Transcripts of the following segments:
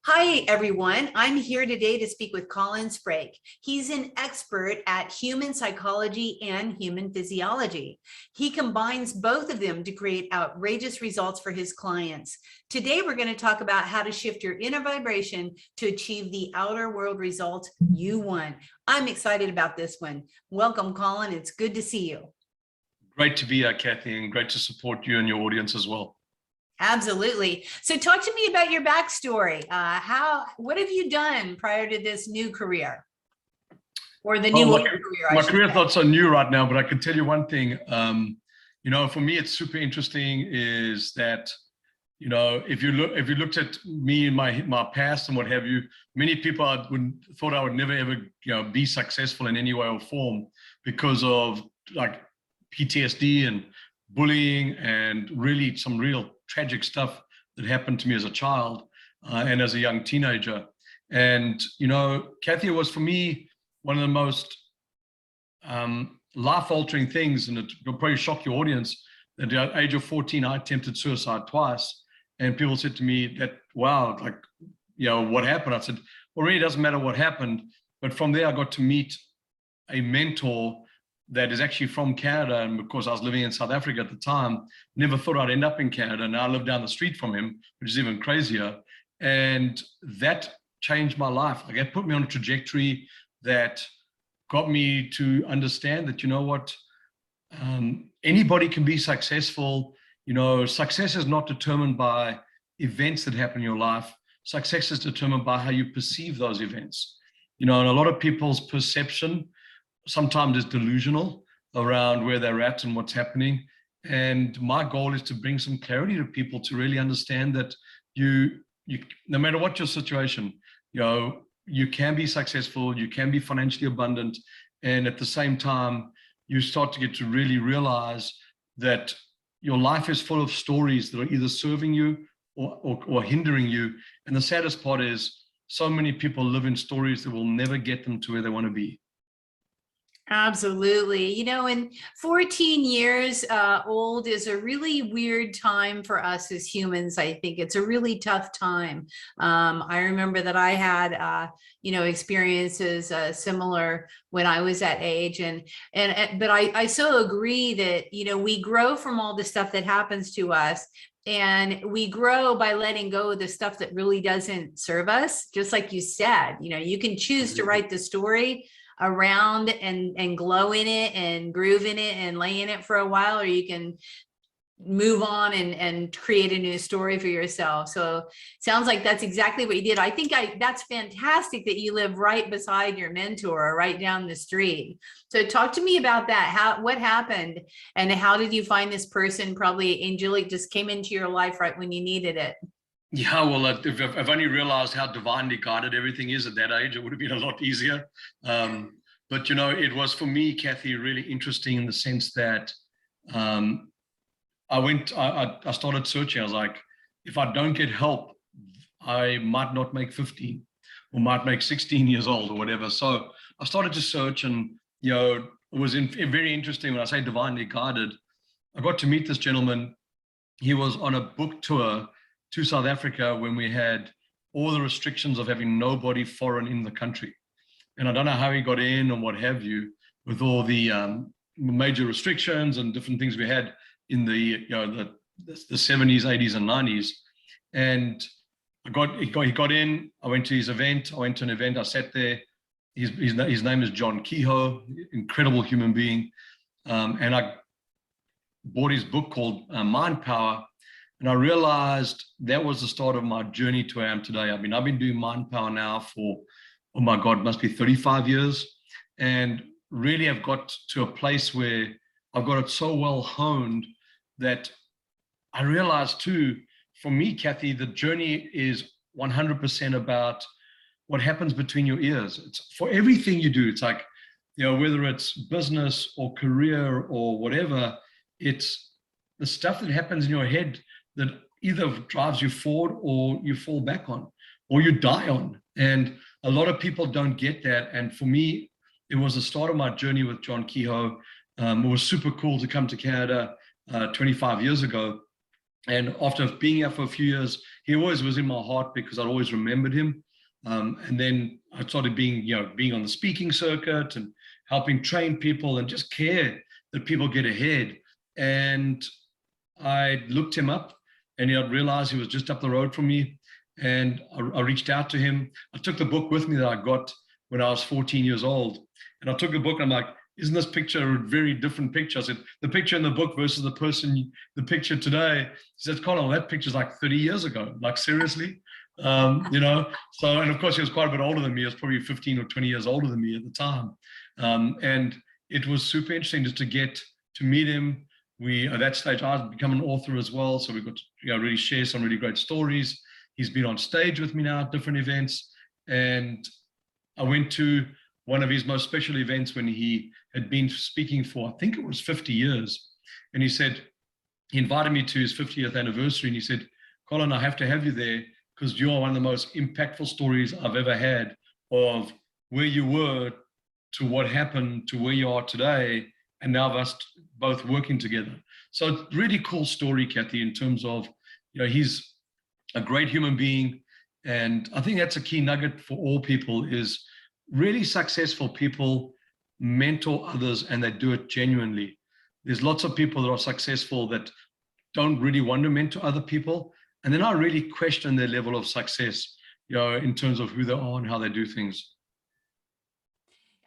Hi, everyone. I'm here today to speak with Colin Sprake. He's an expert at human psychology and human physiology. He combines both of them to create outrageous results for his clients. Today, we're going to talk about how to shift your inner vibration to achieve the outer world results you want. I'm excited about this one. Welcome, Colin. It's good to see you. Great to be here, Kathi, and great to support you and your audience as well. Absolutely. So talk to me about your backstory. What have you done prior to this new career, or the new career? My career is not so new right now, but I can tell you one thing. For me, it's super interesting is that, if you looked at me in my past and what have you, many people thought I would never ever be successful in any way or form because of like PTSD and bullying and really some real tragic stuff that happened to me as a child and as a young teenager. And, Kathi, was for me one of the most life-altering things, and it will probably shock your audience, at the age of 14, I attempted suicide twice. And people said to me that, wow, what happened? I said, well, it really doesn't matter what happened. But from there, I got to meet a mentor that is actually from Canada, and because I was living in South Africa at the time, never thought I'd end up in Canada. Now I live down the street from him, which is even crazier. And that changed my life. It put me on a trajectory that got me to understand that, anybody can be successful. Success is not determined by events that happen in your life. Success is determined by how you perceive those events. And a lot of people's perception sometimes is delusional around where they're at and what's happening. And my goal is to bring some clarity to people to really understand that you no matter what your situation, you can be successful, you can be financially abundant. And at the same time, you start to get to really realize that your life is full of stories that are either serving you or hindering you. And the saddest part is so many people live in stories that will never get them to where they want to be. Absolutely. And 14 years old is a really weird time for us as humans. I think it's a really tough time. I remember that I had, experiences similar when I was that age. But I so agree that, we grow from all the stuff that happens to us. And we grow by letting go of the stuff that really doesn't serve us. Just like you said, you can choose to write the story around and glow in it and groove in it and lay in it for a while, or you can move on and create a new story for yourself. So sounds like that's exactly what you did. I think that's fantastic that you live right beside your mentor, right down the street. So talk to me about that. What happened and how did you find this person? Probably angelic just came into your life right when you needed it. Yeah, well, if I've only realized how divinely guided everything is at that age, it would have been a lot easier. But, it was for me, Kathi, really interesting in the sense that I started searching. I was like, if I don't get help, I might not make 15 or might make 16 years old or whatever. So I started to search, and, it was very interesting. When I say divinely guided, I got to meet this gentleman. He was on a book tour to South Africa when we had all the restrictions of having nobody foreign in the country. And I don't know how he got in or what have you, with all the major restrictions and different things we had in the 70s, 80s, and 90s. And he got in. I went to his event. I went to an event. I sat there. His name is John Kehoe, incredible human being. And I bought his book called Mind Power. And I realized that was the start of my journey to where I am today. I've been doing Mind Power now for, oh my God, must be 35 years. And really I've got to a place where I've got it so well honed that I realized too, for me, Kathi, the journey is 100% about what happens between your ears. It's for everything you do. It's like, whether it's business or career or whatever, it's the stuff that happens in your head that either drives you forward or you fall back on or you die on. And a lot of people don't get that. And for me, it was the start of my journey with John Kehoe. It was super cool to come to Canada 25 years ago. And after being here for a few years, he always was in my heart because I'd always remembered him. And then I started being on the speaking circuit and helping train people and just care that people get ahead. And I looked him up, and I realized he was just up the road from me. And I reached out to him. I took the book with me that I got when I was 14 years old. And I took the book and I'm like, isn't this picture a very different picture? I said, the picture in the book versus the picture today. He said, Colin, that picture's like 30 years ago. Like, seriously? So, and of course he was quite a bit older than me. He was probably 15 or 20 years older than me at the time. And it was super interesting just to get to meet him. At that stage, I had become an author as well. So we got to really share some really great stories. He's been on stage with me now at different events. And I went to one of his most special events when he had been speaking for, I think it was 50 years. And he invited me to his 50th anniversary. And he said, Colin, I have to have you there because you are one of the most impactful stories I've ever had of where you were to what happened to where you are today. And now of us both working together. So it's a really cool story, Kathi, in terms of, he's a great human being. And I think that's a key nugget for all people is really successful people mentor others and they do it genuinely. There's lots of people that are successful that don't really want to mentor other people. And then I really question their level of success, in terms of who they are and how they do things.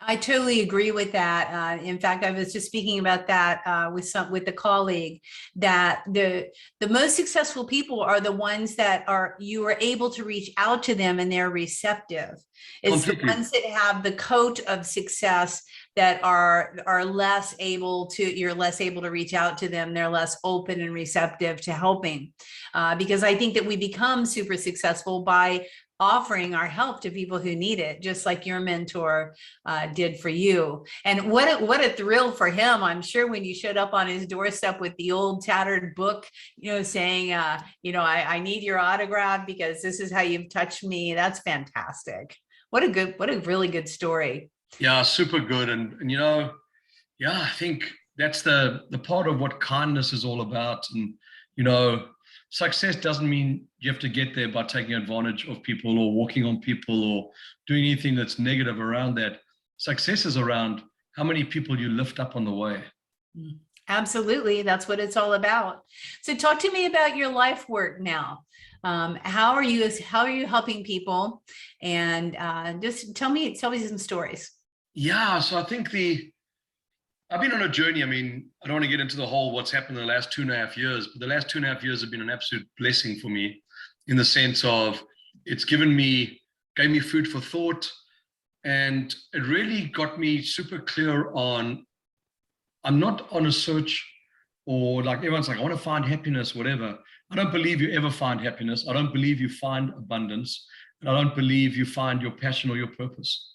I totally agree with that. In fact, I was just speaking about that with a colleague, that the most successful people are the ones that you are able to reach out to them and they're receptive. It's the ones that have the coat of success that are less able to, you're less able to reach out to them. They're less open and receptive to helping, because I think that we become super successful by offering our help to people who need it, just like your mentor did for you. And what a thrill for him, I'm sure, when you showed up on his doorstep with the old tattered book, saying, I need your autograph because this is how you've touched me. That's fantastic. What a really good story. Yeah, super good. And I think that's the part of what kindness is all about. And, success doesn't mean you have to get there by taking advantage of people or walking on people or doing anything that's negative around that. Success is around how many people you lift up on the way. Absolutely. That's what it's all about. So talk to me about your life work now. How are you helping people? And just tell me some stories. Yeah. So I think I've been on a journey. I mean, I don't want to get into the whole what's happened in the last 2.5 years, but the last 2.5 years have been an absolute blessing for me in the sense of it's gave me food for thought, and it really got me super clear on, I'm not on a search or like everyone's like, I want to find happiness, whatever. I don't believe you ever find happiness. I don't believe you find abundance. And I don't believe you find your passion or your purpose.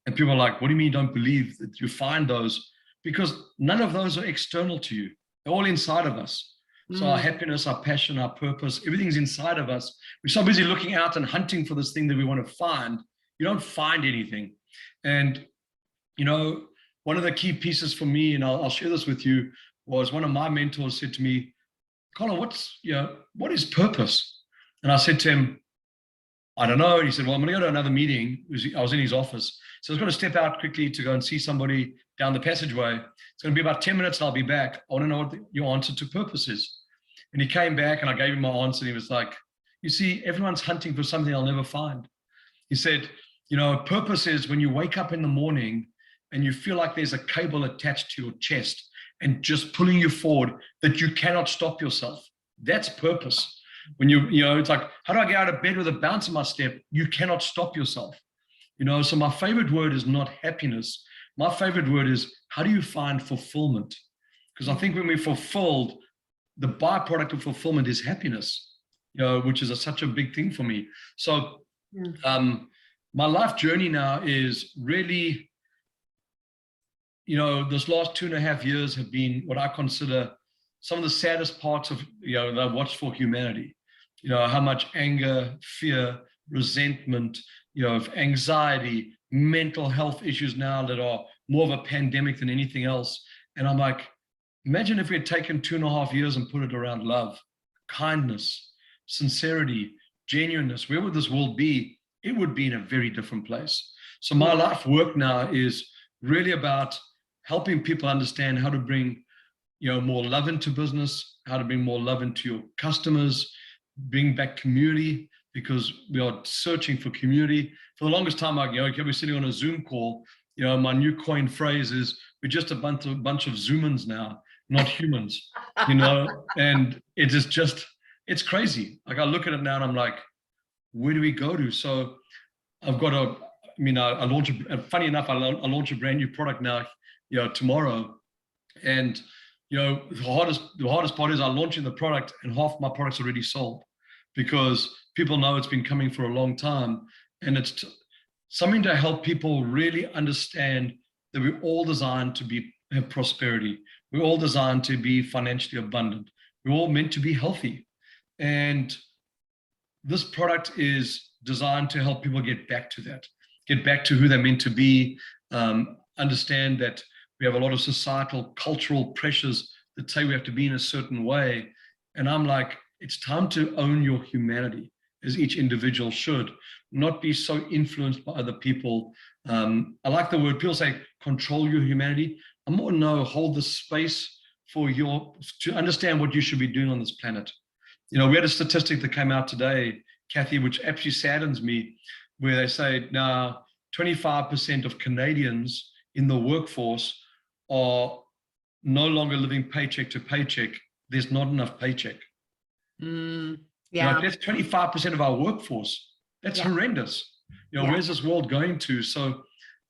And people are like, what do you mean you don't believe that you find those? Because none of those are external to you. They're all inside of us. So our happiness, our passion, our purpose, everything's inside of us. We're so busy looking out and hunting for this thing that we want to find. You don't find anything. And, one of the key pieces for me, and I'll share this with you, was one of my mentors said to me, Colin, what is purpose? And I said to him, I don't know. And he said, well, I'm going to go to another meeting. I was in his office. So I was going to step out quickly to go and see somebody down the passageway. It's going to be about 10 minutes and I'll be back. I want to know what your answer to purpose is. And he came back and I gave him my answer. And he was like, you see, everyone's hunting for something I'll never find. He said, purpose is when you wake up in the morning and you feel like there's a cable attached to your chest and just pulling you forward that you cannot stop yourself. That's purpose. When it's like, how do I get out of bed with a bounce in my step? You cannot stop yourself. So my favorite word is not happiness. My favorite word is, how do you find fulfillment? Because I think when we're fulfilled, the byproduct of fulfillment is happiness, which is such a big thing for me. So my life journey now is really, this last 2.5 years have been what I consider some of the saddest parts of, that I've watched for humanity. How much anger, fear, resentment, anxiety, mental health issues now that are more of a pandemic than anything else. And I'm like, imagine if we had taken 2.5 years and put it around love, kindness, sincerity, genuineness, where would this world be? It would be in a very different place. So my life work now is really about helping people understand how to bring, more love into business, how to bring more love into your customers, bring back community, because we are searching for community. For the longest time, we're sitting on a Zoom call. My new coined phrase is, we're just a bunch of Zoomans now, not humans. And it's crazy. Like, I look at it now and I'm like, where do we go to? So I've got I launch funny enough, I launch a brand new product now, tomorrow. And, the hardest part is I'm launching the product and half my product's already sold, because people know it's been coming for a long time. And it's something to help people really understand that we're all designed to have prosperity. We're all designed to be financially abundant. We're all meant to be healthy. And this product is designed to help people get back to that, get back to who they're meant to be, understand that we have a lot of societal, cultural pressures that say we have to be in a certain way. And I'm like, it's time to own your humanity, as each individual should, not be so influenced by other people. I like the word, people say, control your humanity. I'm more, no, hold the space to understand what you should be doing on this planet. We had a statistic that came out today, Kathi, which absolutely saddens me, where they say now 25% of Canadians in the workforce are no longer living paycheck to paycheck. There's not enough paycheck. Yeah. That's 25% of our workforce. That's horrendous. Where's this world going to? So,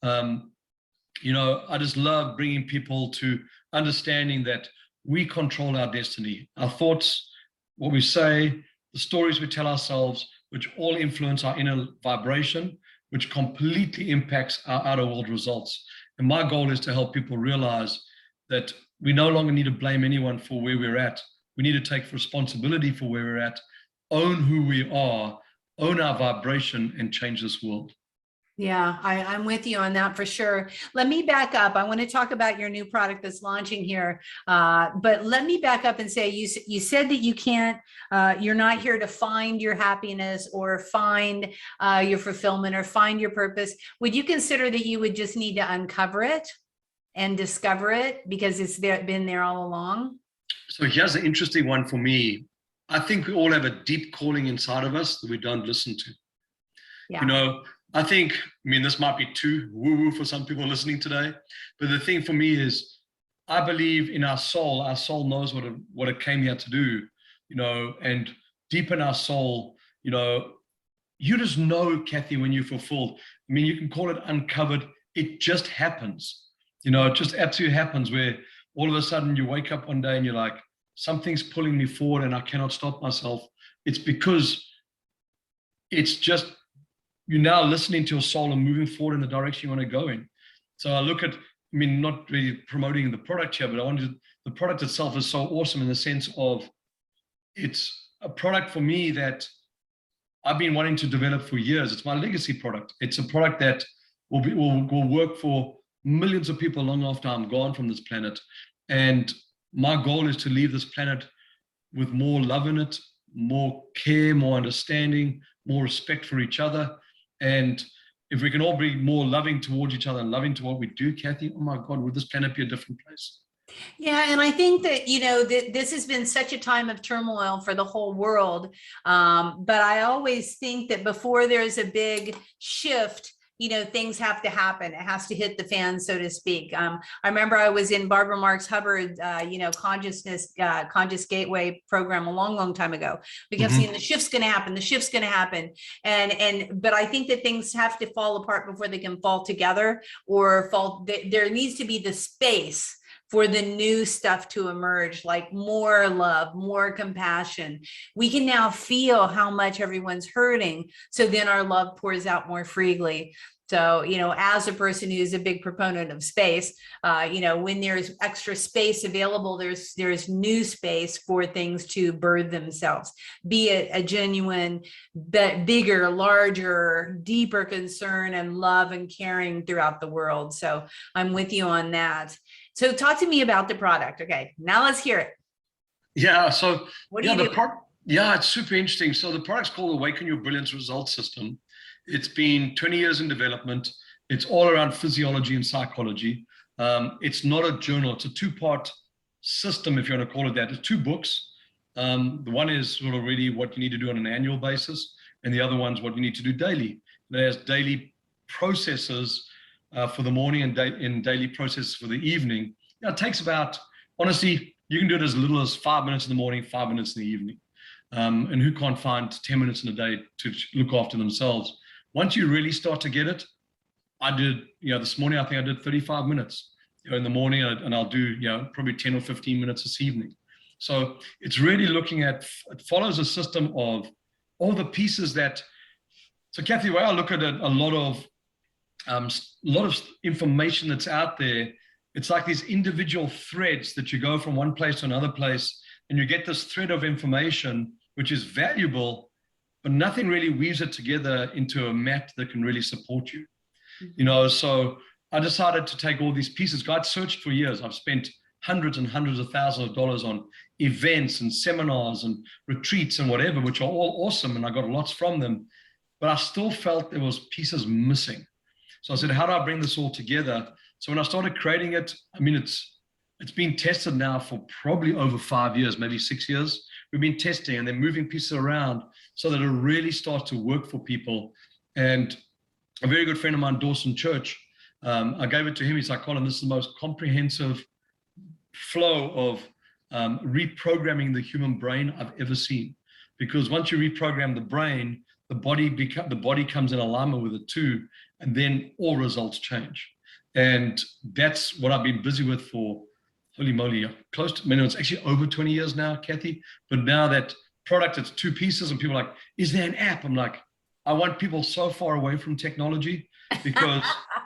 I just love bringing people to understanding that we control our destiny, our thoughts, what we say, the stories we tell ourselves, which all influence our inner vibration, which completely impacts our outer world results. And my goal is to help people realize that we no longer need to blame anyone for where we're at. We need to take responsibility for where we're at, own who we are, own our vibration, and change this world. Yeah, I'm with you on that for sure. Let me back up. I want to talk about your new product that's launching here. But let me back up and say, you said that you can't, you're not here to find your happiness or find your fulfillment or find your purpose. Would you consider that you would just need to uncover it and discover it because it's been there all along? So here's an interesting one for me. I think we all have a deep calling inside of us that we don't listen to. Yeah. I think, this might be too woo-woo for some people listening today, but the thing for me is, I believe in our soul. Our soul knows what it came here to do, and deep in our soul, you just know, Kathi, when you're fulfilled. You can call it uncovered. It just happens. It just absolutely happens, where all of a sudden you wake up one day and you're like, something's pulling me forward and I cannot stop myself. It's because it's just, you're now listening to your soul and moving forward in the direction you want to go in. So I look at, not really promoting the product here, but the product itself is so awesome in the sense of, it's a product for me that I've been wanting to develop for years. It's my legacy product. It's a product that will work for millions of people long after I'm gone from this planet. And my goal is to leave this planet with more love in it, more care, more understanding, more respect for each other. And if we can all be more loving towards each other and loving to what we do, Kathi, oh my God, would this planet be a different place? Yeah, and I think that, this has been such a time of turmoil for the whole world. But I always think that before there's a big shift, things have to happen. It has to hit the fan, so to speak. I remember I was in Barbara Marx Hubbard, Conscious Gateway program a long, long time ago. We kept saying the shift's going to happen, the shift's going to happen. But I think that things have to fall apart before they can fall together or fall. There needs to be the space for the new stuff to emerge, like more love, more compassion. We can now feel how much everyone's hurting. So then our love pours out more freely. So, as a person who's a big proponent of space, when there's extra space available, there's new space for things to birth themselves, be it a genuine, bigger, larger, deeper concern and love and caring throughout the world. So I'm with you on that. So talk to me about the product. Okay, now let's hear it. Yeah. So what do you do? Yeah, it's super interesting. So the product's called Awaken Your Brilliance Result System. It's been 20 years in development. It's all around physiology and psychology. It's not a journal. It's a two-part system, if you want to call it that. It's two books. The one is sort of really what you need to do on an annual basis, and the other one's what you need to do daily. There's daily processes for the morning and daily processes for the evening. Now, it takes about, honestly, you can do it as little as 5 minutes in the morning, 5 minutes in the evening. And who can't find 10 minutes in a day to look after themselves? Once you really start to get it, I did, this morning, I think I did 35 minutes in the morning, and I'll do, probably 10 or 15 minutes this evening. So it's really looking at, it follows a system of all the pieces that, so Kathi, the way I look at it, a lot of information that's out there, it's like these individual threads that you go from one place to another place, and you get this thread of information, which is valuable, but nothing really weaves it together into a map that can really support you. So I decided to take all these pieces. God searched for years. I've spent hundreds and hundreds of thousands of dollars on events and seminars and retreats and whatever, which are all awesome, and I got lots from them, but I still felt there was pieces missing. So I said, how do I bring this all together? So when I started creating it, I mean, it's been tested now for probably over 5 years, maybe 6 years. We've been testing and then moving pieces around so that it really starts to work for people. And a very good friend of mine, Dawson Church, I gave it to him. He's like, Colin, this is the most comprehensive flow of reprogramming the human brain I've ever seen. Because once you reprogram the brain, the body comes in alignment with it too, and then all results change. And that's what I've been busy with for, holy moly, close to, I mean, it's actually over 20 years now, Kathi. But now that product, it's two pieces, and people are like, is there an app? I'm like, I want people so far away from technology because,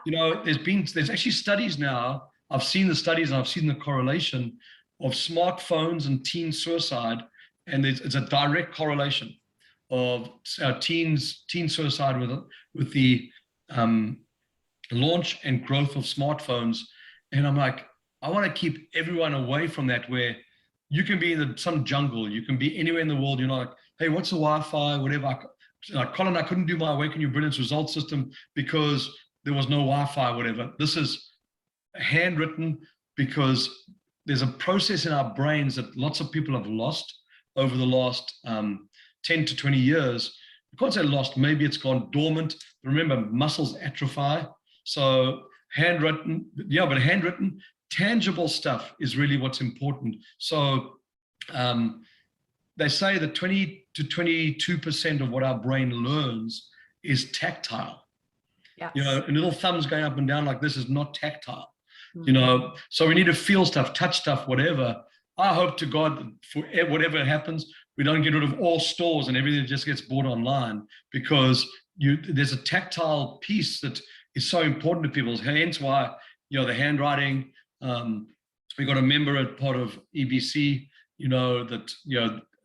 there's actually studies now. I've seen the studies and I've seen the correlation of smartphones and teen suicide. And it's a direct correlation of teen suicide with the launch and growth of smartphones. And I'm like, I want to keep everyone away from that, where you can be in some jungle, you can be anywhere in the world, you're not like, hey, what's the Wi-Fi, whatever. Like, Colin, I couldn't do my Awaken Your Brilliance result system because there was no Wi-Fi, whatever. This is handwritten because there's a process in our brains that lots of people have lost over the last 10 to 20 years. I can't say lost, maybe it's gone dormant. Remember, muscles atrophy. So handwritten, but handwritten, tangible stuff is really what's important. So they say that 20 to 22% of what our brain learns is tactile. Yes. A little thumbs going up and down like this is not tactile. Mm-hmm. So we need to feel stuff, touch stuff, whatever. I hope to God that for whatever happens, we don't get rid of all stores and everything just gets bought online, because there's a tactile piece that is so important to people. Hence why, the handwriting, we got a member at part of EBC,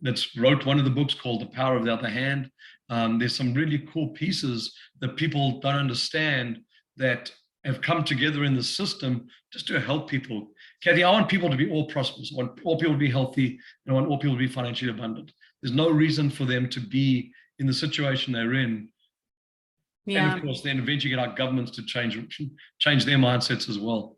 that's wrote one of the books called The Power of the Other Hand. There's some really cool pieces that people don't understand that have come together in the system just to help people. Kathi, I want people to be all prosperous. I want all people to be healthy, and I want all people to be financially abundant. There's no reason for them to be in the situation they're in. Yeah. And of course, then eventually get our governments to change their mindsets as well.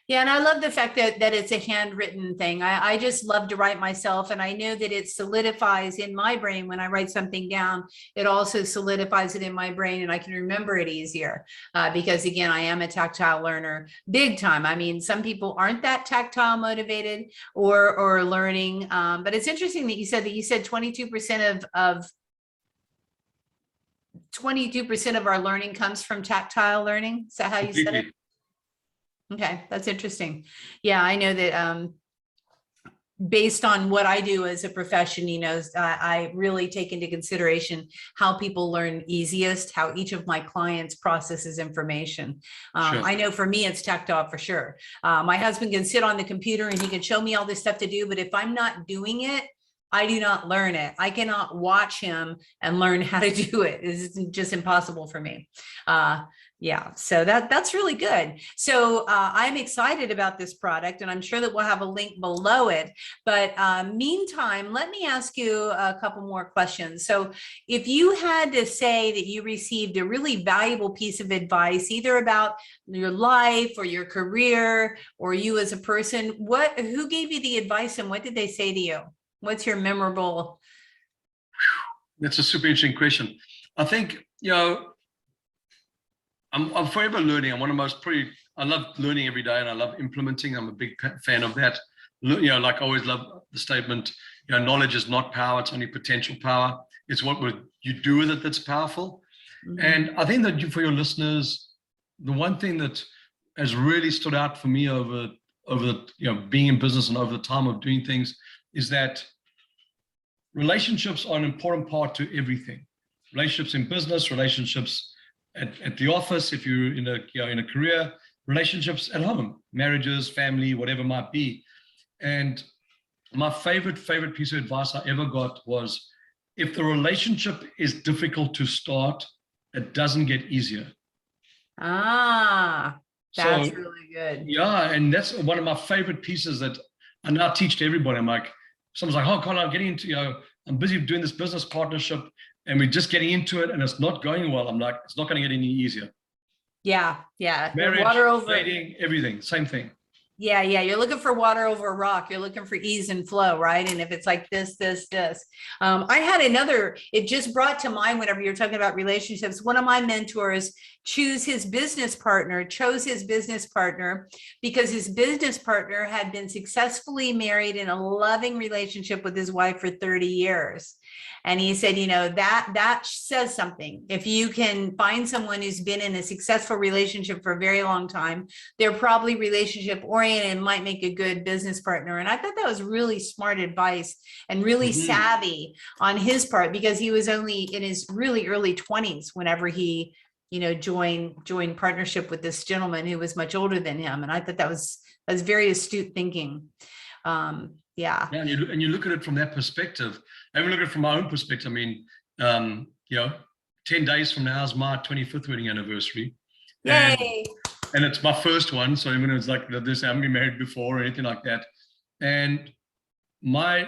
Yeah, and I love the fact that it's a handwritten thing. I just love to write myself, and I know that it solidifies in my brain when I write something down. It also solidifies it in my brain, and I can remember it easier because, again, I am a tactile learner, big time. I mean, some people aren't that tactile motivated or learning, but it's interesting that you said 22% of 22% of our learning comes from tactile learning. Is that how you said it? Okay, that's interesting. Yeah, I know that based on what I do as a profession, I really take into consideration how people learn easiest, how each of my clients processes information. Sure. I know for me, it's tactile for sure. My husband can sit on the computer and he can show me all this stuff to do, but if I'm not doing it, I do not learn it. I cannot watch him and learn how to do it. It's just impossible for me. Yeah, so that's really good. So I'm excited about this product, and I'm sure that we'll have a link below it. But meantime, let me ask you a couple more questions. So if you had to say that you received a really valuable piece of advice, either about your life or your career or you as a person, who gave you the advice and what did they say to you? What's your memorable? That's a super interesting question. I think, I'm forever learning. I'm one of the most I love learning every day and I love implementing. I'm a big fan of that. Like I always love the statement, knowledge is not power, it's only potential power. It's what you do with it that's powerful. Mm-hmm. And I think that for your listeners, the one thing that has really stood out for me over being in business and over the time of doing things is that relationships are an important part to everything. Relationships in business, relationships at the office, if you're in a career, relationships at home, marriages, family, whatever it might be. And my favorite piece of advice I ever got was, if the relationship is difficult to start, it doesn't get easier. That's really good. Yeah, and that's one of my favorite pieces that I now teach to everybody. I'm like, someone's like, oh, Colin, I'm getting into, I'm busy doing this business partnership and we're just getting into it and it's not going well. I'm like, it's not going to get any easier. Yeah. Marriage, water over dating, everything, same thing. Yeah. You're looking for water over a rock. You're looking for ease and flow, right? And if it's like this. I had it just brought to mind whenever you're talking about relationships. One of my mentors chose his business partner because his business partner had been successfully married in a loving relationship with his wife for 30 years. And he said, that says something. If you can find someone who's been in a successful relationship for a very long time, they're probably relationship oriented and might make a good business partner. And I thought that was really smart advice and really savvy on his part, because he was only in his really early 20s whenever he, joined partnership with this gentleman who was much older than him. And I thought that was very astute thinking. Yeah, and you look at it from that perspective. I even look at it from my own perspective. I mean, 10 days from now is my 25th wedding anniversary. Yay! And it's my first one. So even it's like this, I haven't been married before or anything like that. And my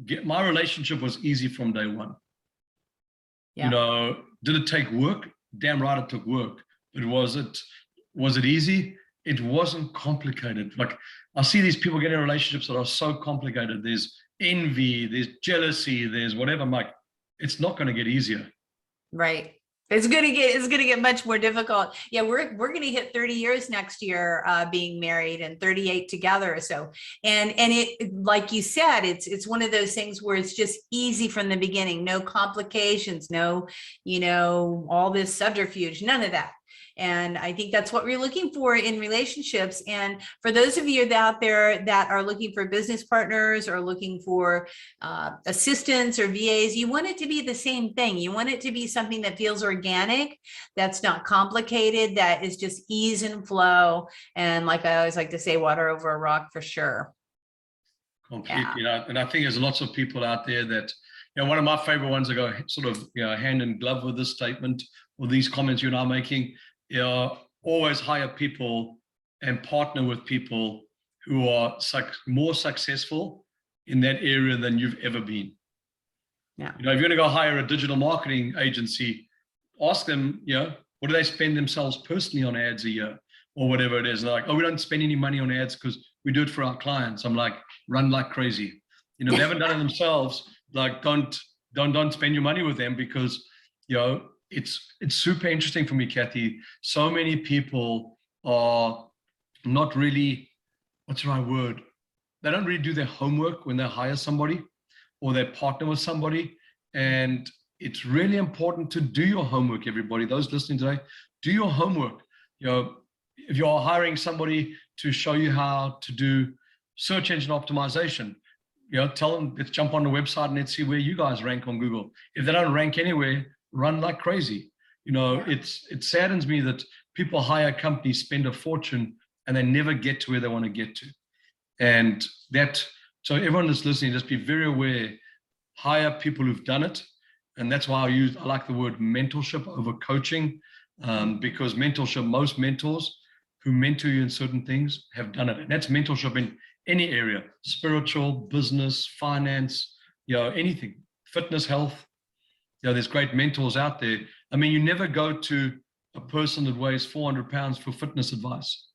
relationship was easy from day one. Yeah. Did it take work? Damn right it took work. But was it easy? It wasn't complicated. Like, I see these people get in relationships that are so complicated. There's envy, there's jealousy, there's whatever. I'm like, it's not going to get easier. Right. It's going to get much more difficult. Yeah, we're going to hit 30 years next year, being married, and 38 together. So, and it, like you said, it's one of those things where it's just easy from the beginning. No complications, no, all this subterfuge, none of that. And I think that's what we're looking for in relationships. And for those of you out there that are looking for business partners or looking for assistants or VAs, you want it to be the same thing. You want it to be something that feels organic, that's not complicated, that is just ease and flow. And like I always like to say, water over a rock for sure. Completely. Yeah. And I think there's lots of people out there that, one of my favorite ones that go sort of hand in glove with this statement or these comments you're now making. Always hire people and partner with people who are more successful in that area than you've ever been. Yeah. If you're going to go hire a digital marketing agency, ask them, what do they spend themselves personally on ads a year or whatever it is? And they're like, oh, we don't spend any money on ads because we do it for our clients. I'm like, run like crazy. They haven't done it themselves. Like, don't spend your money with them, because, it's super interesting for me, Kathi. So many people are not really, what's the right word? They don't really do their homework when they hire somebody or they partner with somebody. And it's really important to do your homework, everybody. Those listening today, do your homework. If you're hiring somebody to show you how to do search engine optimization, tell them, let's jump on the website and let's see where you guys rank on Google. If they don't rank anywhere, run like crazy. It saddens me that people hire companies, spend a fortune, and they never get to where they want to get to. And that So everyone that's listening, just be very aware, hire people who've done it. And that's why I like the word mentorship over coaching, because mentorship, most mentors who mentor you in certain things have done it. And that's mentorship in any area, spiritual, business, finance, anything, fitness, health. There's great mentors out there. I mean, you never go to a person that weighs 400 pounds for fitness advice.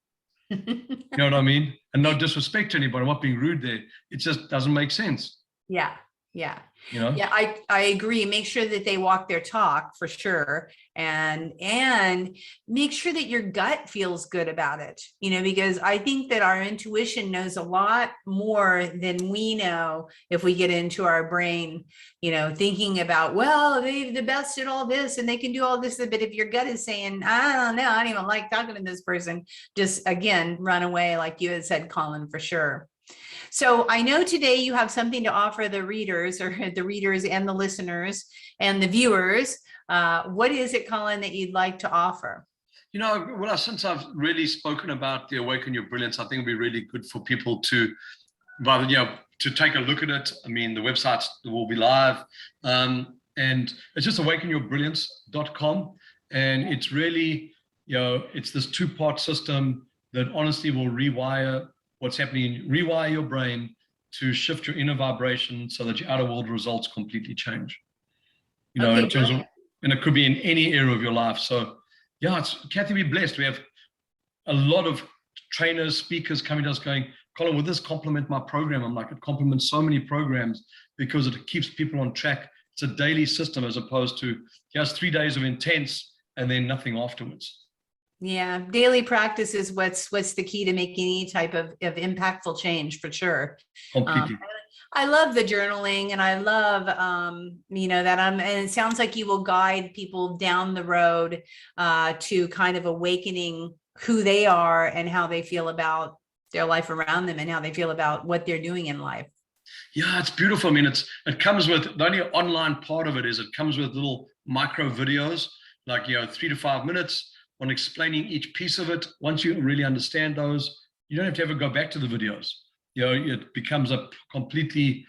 You know what I mean? And no disrespect to anybody, I'm not being rude there. It just doesn't make sense. Yeah. Yeah. Yeah, I agree. Make sure that they walk their talk for sure. And make sure that your gut feels good about it, because I think that our intuition knows a lot more than we know if we get into our brain, thinking about, well, they're the best at all this and they can do all this. But if your gut is saying, I don't know, I don't even like talking to this person, just again, run away, like you had said, Colin, for sure. So I know today you have something to offer the readers and the listeners and the viewers. What is it, Colin, that you'd like to offer? Well, since I've really spoken about the Awaken Your Brilliance, I think it'd be really good for people to, to take a look at it. I mean, the website will be live. And it's just awakenyourbrilliance.com. And it's really, it's this two-part system that honestly will rewire what's happening, rewire your brain to shift your inner vibration so that your outer world results completely change. Okay, in terms of, and it could be in any area of your life. So Kathi, we're blessed. We have a lot of trainers, speakers coming to us going, Colin, will this complement my program? I'm like, it complements so many programs because it keeps people on track. It's a daily system as opposed to just 3 days of intense and then nothing afterwards. Yeah, daily practice is what's the key to making any type of impactful change, for sure. Completely. I love the journaling, and I love and it sounds like you will guide people down the road to kind of awakening who they are and how they feel about their life around them and how they feel about what they're doing in life. Yeah, it's beautiful. I mean, it comes with, the only online part of it is it comes with little micro videos, like 3 to 5 minutes on explaining each piece of it. Once you really understand those, you don't have to ever go back to the videos. It becomes a completely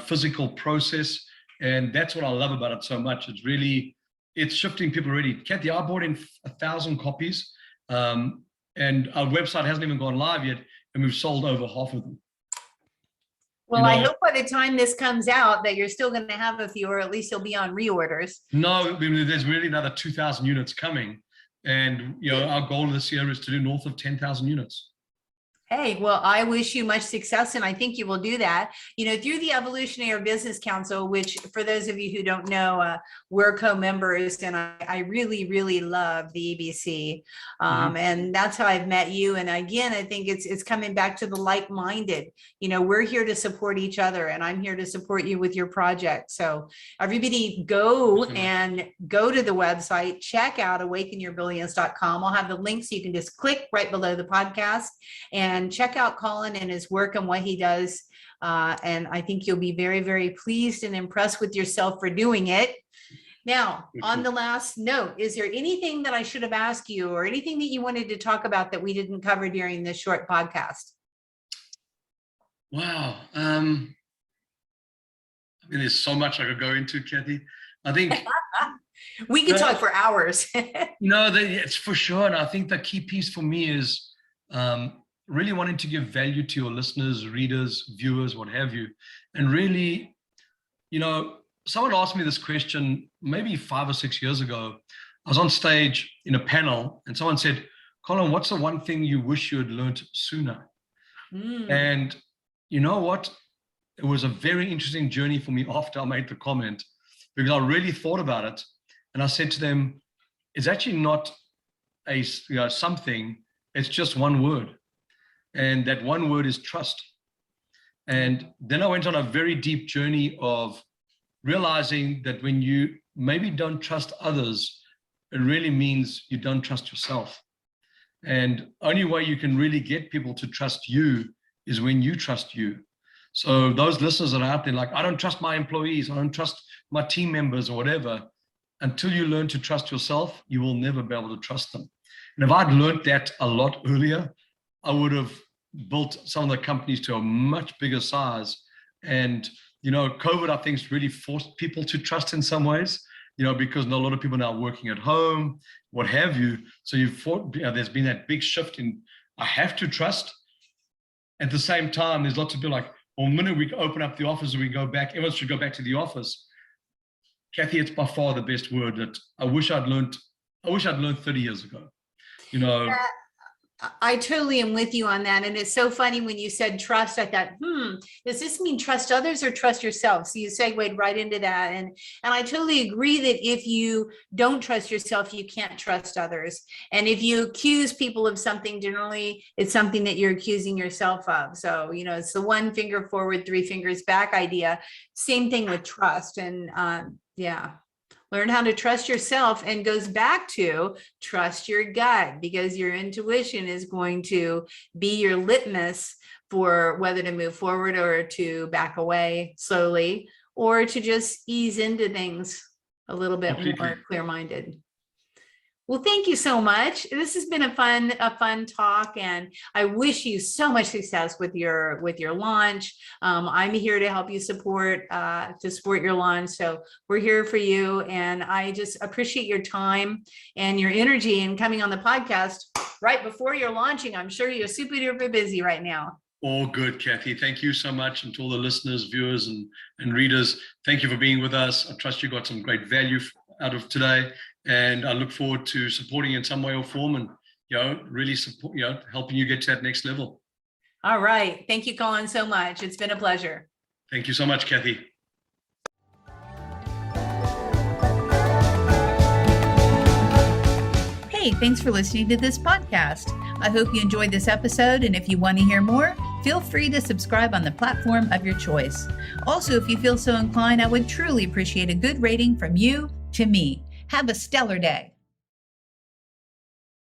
physical process. And that's what I love about it so much. It's shifting people already. Kathi, I bought in 1,000 copies and our website hasn't even gone live yet. And we've sold over half of them. Well, I hope by the time this comes out that you're still going to have a few, or at least you'll be on reorders. No, there's really another 2,000 units coming. And our goal this year is to do north of 10,000 units. Hey, well, I wish you much success, and I think you will do that. Through the Evolutionary Business Council, which for those of you who don't know, we're co-members, and I really, really love the EBC. And that's how I've met you. And again, I think it's coming back to the like-minded. We're here to support each other, and I'm here to support you with your project. So everybody go to the website, check out awakenyourbrilliance.com. I'll have the link so you can just click right below the podcast and check out Colin and his work and what he does. And I think you'll be very, very pleased and impressed with yourself for doing it. Now, on the last note, is there anything that I should have asked you or anything that you wanted to talk about that we didn't cover during this short podcast? Wow. I mean, there's so much I could go into, Kathi. I think we could talk for hours. It's for sure. And I think the key piece for me is really wanting to give value to your listeners, readers, viewers, what have you. And really, someone asked me this question maybe 5 or 6 years ago. I was on stage in a panel and someone said, Colin, what's the one thing you wish you had learned sooner? And you know what? It was a very interesting journey for me after I made the comment, because I really thought about it. And I said to them, it's actually not something, it's just one word. And that one word is trust. And then I went on a very deep journey of realizing that when you maybe don't trust others, it really means you don't trust yourself. And only way you can really get people to trust you is when you trust you. So those listeners that are out there, like, I don't trust my employees, I don't trust my team members or whatever. Until you learn to trust yourself, you will never be able to trust them. And if I'd learned that a lot earlier, I would have built some of the companies to a much bigger size. And, you know, COVID, I think, has really forced people to trust in some ways, you know, because a lot of people are now working at home, what have you. So there's been that big shift in, I have to trust. At the same time, there's lots of people like, well, the minute we open up the office and we go back, everyone should go back to the office. Kathi, it's by far the best word that I wish I'd learned 30 years ago, you know. I totally am with you on that. And it's so funny when you said trust, I thought, does this mean trust others or trust yourself? So you segued right into that. And I totally agree that if you don't trust yourself, you can't trust others. And if you accuse people of something, generally, it's something that you're accusing yourself of. So, you know, it's the 1 finger forward, 3 fingers back idea. Same thing with trust. And yeah. Learn how to trust yourself, and goes back to trust your gut, because your intuition is going to be your litmus for whether to move forward or to back away slowly, or to just ease into things a little bit more clear-minded. Well, thank you so much. This has been a fun talk, and I wish you so much success with your launch. I'm here to help you support your launch. So we're here for you, and I just appreciate your time and your energy in coming on the podcast right before you're launching. I'm sure you're super duper busy right now. All good, Kathi. Thank you so much. And to all the listeners, viewers, and readers, thank you for being with us. I trust you got some great value out of today. And I look forward to supporting you in some way or form, and, you know, really support, you know, helping you get to that next level. All right. Thank you, Colin, so much. It's been a pleasure. Thank you so much, Kathi. Hey, thanks for listening to this podcast. I hope you enjoyed this episode, and if you want to hear more, feel free to subscribe on the platform of your choice. Also, if you feel so inclined, I would truly appreciate a good rating from you to me. Have a stellar day.